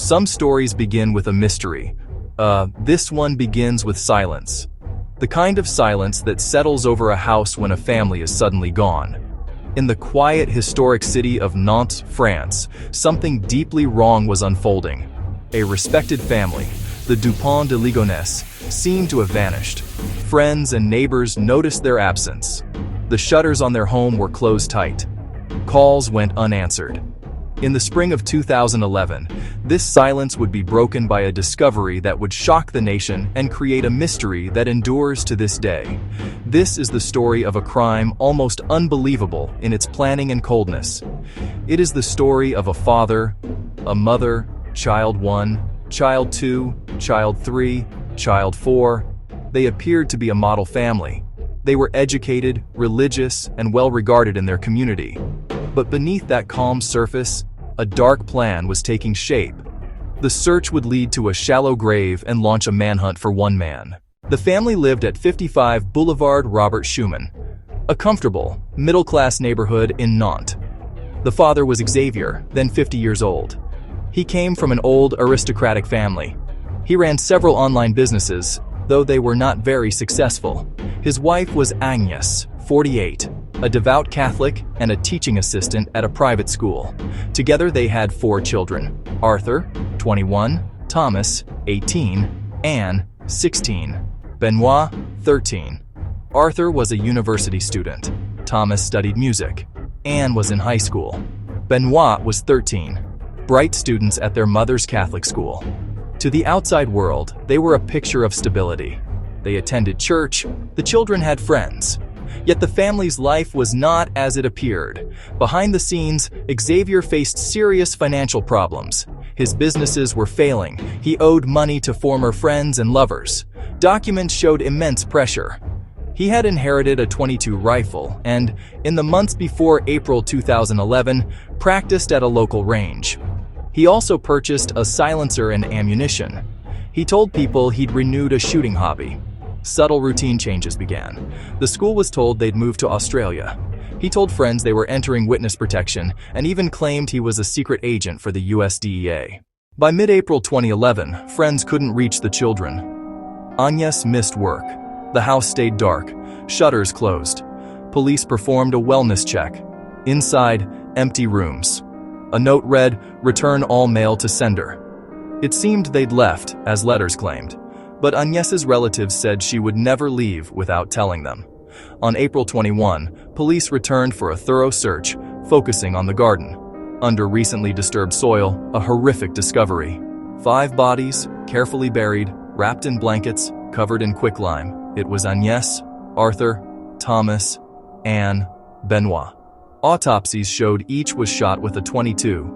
Some stories begin with a mystery. This one begins with silence. The kind of silence that settles over a house when a family is suddenly gone. In the quiet, historic city of Nantes, France, something deeply wrong was unfolding. A respected family, the Dupont de Ligonnès, seemed to have vanished. Friends and neighbors noticed their absence. The shutters on their home were closed tight. Calls went unanswered. In the spring of 2011, this silence would be broken by a discovery that would shock the nation and create a mystery that endures to this day. This is the story of a crime almost unbelievable in its planning and coldness. It is the story of a father, a mother, child 1, child 2, child 3, child 4. They appeared to be a model family. They were educated, religious, and well-regarded in their community. But beneath that calm surface, a dark plan was taking shape. The search would lead to a shallow grave and launch a manhunt for one man. The family lived at 55 Boulevard Robert Schumann, a comfortable, middle-class neighborhood in Nantes. The father was Xavier, then 50 years old. He came from an old aristocratic family. He ran several online businesses, though they were not very successful. His wife was Agnes, 48, a devout Catholic and a teaching assistant at a private school. Together they had 4 children: Arthur, 21, Thomas, 18, Anne, 16, Benoit, 13. Arthur was a university student. Thomas studied music. Anne was in high school. Benoit was 13. Bright students at their mother's Catholic school. To the outside world, they were a picture of stability. They attended church. The children had friends. Yet the family's life was not as it appeared. Behind the scenes, Xavier faced serious financial problems. His businesses were failing. He owed money to former friends and lovers. Documents showed immense pressure. He had inherited a .22 rifle and, in the months before April 2011, practiced at a local range. He also purchased a silencer and ammunition. He told people he'd renewed a shooting hobby. Subtle routine changes began. The school was told they'd moved to Australia. He told friends they were entering witness protection and even claimed he was a secret agent for the US DEA. By mid-April 2011, friends couldn't reach the children. Agnes missed work. The house stayed dark. Shutters closed. Police performed a wellness check. Inside, empty rooms. A note read, "Return all mail to sender." It seemed they'd left, as letters claimed. But Agnes's relatives said she would never leave without telling them. On April 21, police returned for a thorough search, focusing on the garden. Under recently disturbed soil, a horrific discovery. 5 bodies, carefully buried, wrapped in blankets, covered in quicklime. It was Agnes, Arthur, Thomas, Anne, Benoit. Autopsies showed each was shot with a .22,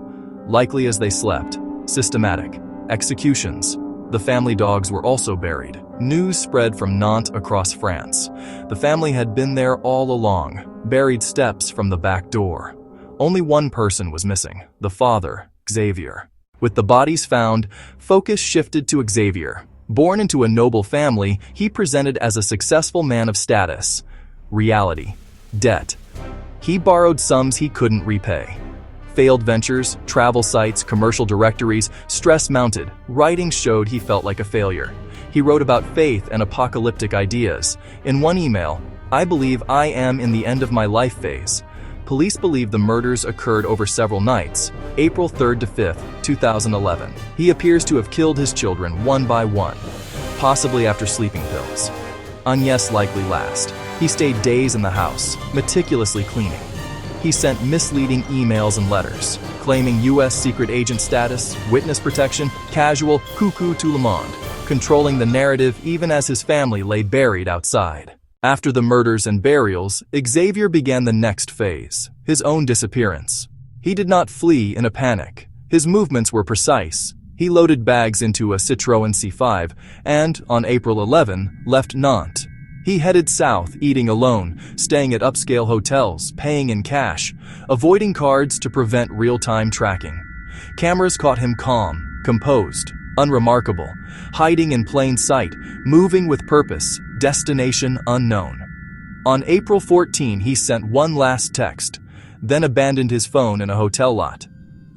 likely as they slept. Systematic. Executions. The family dogs were also buried. News spread from Nantes across France. The family had been there all along, buried steps from the back door. Only one person was missing, the father, Xavier. With the bodies found, focus shifted to Xavier. Born into a noble family, he presented as a successful man of status. Reality. Debt. He borrowed sums he couldn't repay. Failed ventures, travel sites, commercial directories, stress mounted. Writing showed he felt like a failure. He wrote about faith and apocalyptic ideas. In one email, "I believe I am in the end of my life phase." Police believe the murders occurred over several nights, April 3rd to 5th, 2011. He appears to have killed his children one by one, possibly after sleeping pills. Agnes likely last. He stayed days in the house, meticulously cleaning. He sent misleading emails and letters, claiming U.S. secret agent status, witness protection, casual, coucou tout le monde, controlling the narrative even as his family lay buried outside. After the murders and burials, Xavier began the next phase, his own disappearance. He did not flee in a panic. His movements were precise. He loaded bags into a Citroën C5 and, on April 11, left Nantes. He headed south, eating alone, staying at upscale hotels, paying in cash, avoiding cards to prevent real-time tracking. Cameras caught him calm, composed, unremarkable, hiding in plain sight, moving with purpose, destination unknown. On April 14, he sent one last text, then abandoned his phone in a hotel lot.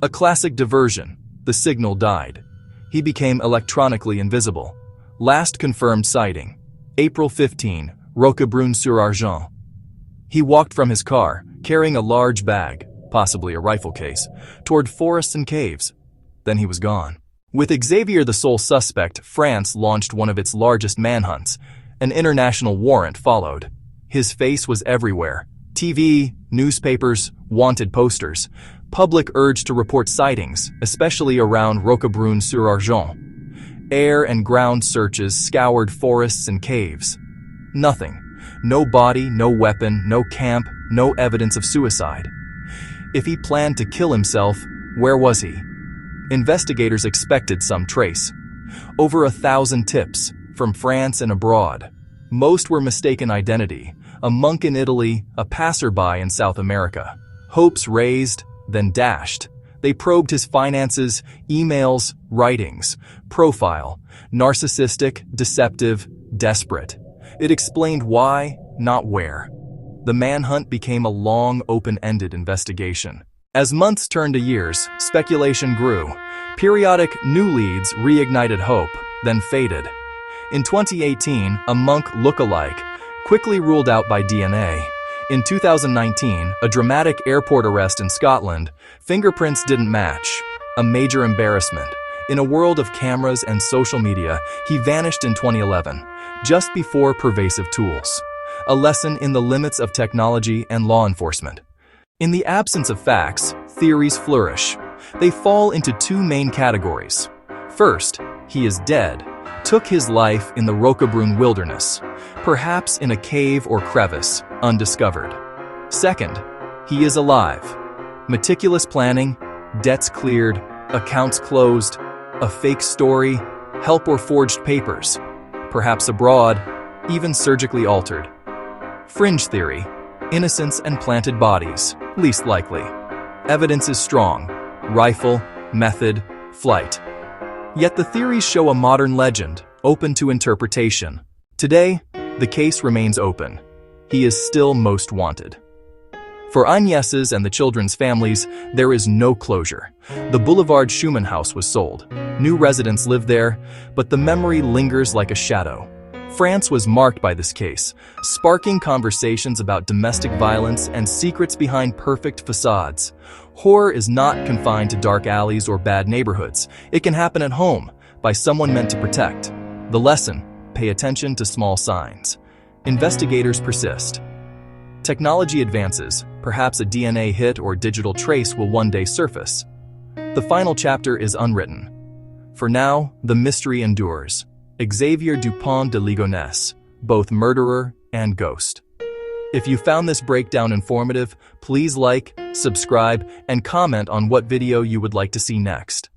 A classic diversion. The signal died. He became electronically invisible. Last confirmed sighting, April 15, Roquebrune-sur-Argent. He walked from his car, carrying a large bag, possibly a rifle case, toward forests and caves. Then he was gone. With Xavier the sole suspect, France launched one of its largest manhunts. An international warrant followed. His face was everywhere. TV, newspapers, wanted posters. Public urged to report sightings, especially around Roquebrune-sur-Argent. Air and ground searches scoured forests and caves. Nothing. No body, no weapon, no camp, no evidence of suicide. If he planned to kill himself, where was he? Investigators expected some trace. Over 1,000 tips, from France and abroad. Most were mistaken identity, a monk in Italy, a passerby in South America. Hopes raised, then dashed. They probed his finances, emails, writings, profile, narcissistic, deceptive, desperate. It explained why, not where. The manhunt became a long, open-ended investigation. As months turned to years, speculation grew. Periodic new leads reignited hope, then faded. In 2018, a monk look-alike, quickly ruled out by DNA. In 2019, a dramatic airport arrest in Scotland, fingerprints didn't match. A major embarrassment. In a world of cameras and social media, he vanished in 2011, just before pervasive tools. A lesson in the limits of technology and law enforcement. In the absence of facts, theories flourish. They fall into two main categories. First, he is dead, took his life in the Roquebrune wilderness, perhaps in a cave or crevice, undiscovered. Second, he is alive. Meticulous planning, debts cleared, accounts closed, a fake story, help or forged papers, perhaps abroad, even surgically altered. Fringe theory, innocence and planted bodies, least likely. Evidence is strong, rifle, method, flight. Yet the theories show a modern legend, open to interpretation. Today, the case remains open. He is still most wanted. For Agnès' and the children's families, there is no closure. The Boulevard Schumann house was sold. New residents live there, but the memory lingers like a shadow. France was marked by this case, sparking conversations about domestic violence and secrets behind perfect facades. Horror is not confined to dark alleys or bad neighborhoods. It can happen at home, by someone meant to protect. The lesson: pay attention to small signs. Investigators persist. Technology advances, perhaps a DNA hit or digital trace will one day surface. The final chapter is unwritten. For now, the mystery endures. Xavier Dupont de Ligonnès, both murderer and ghost. If you found this breakdown informative, please like, subscribe, and comment on what video you would like to see next.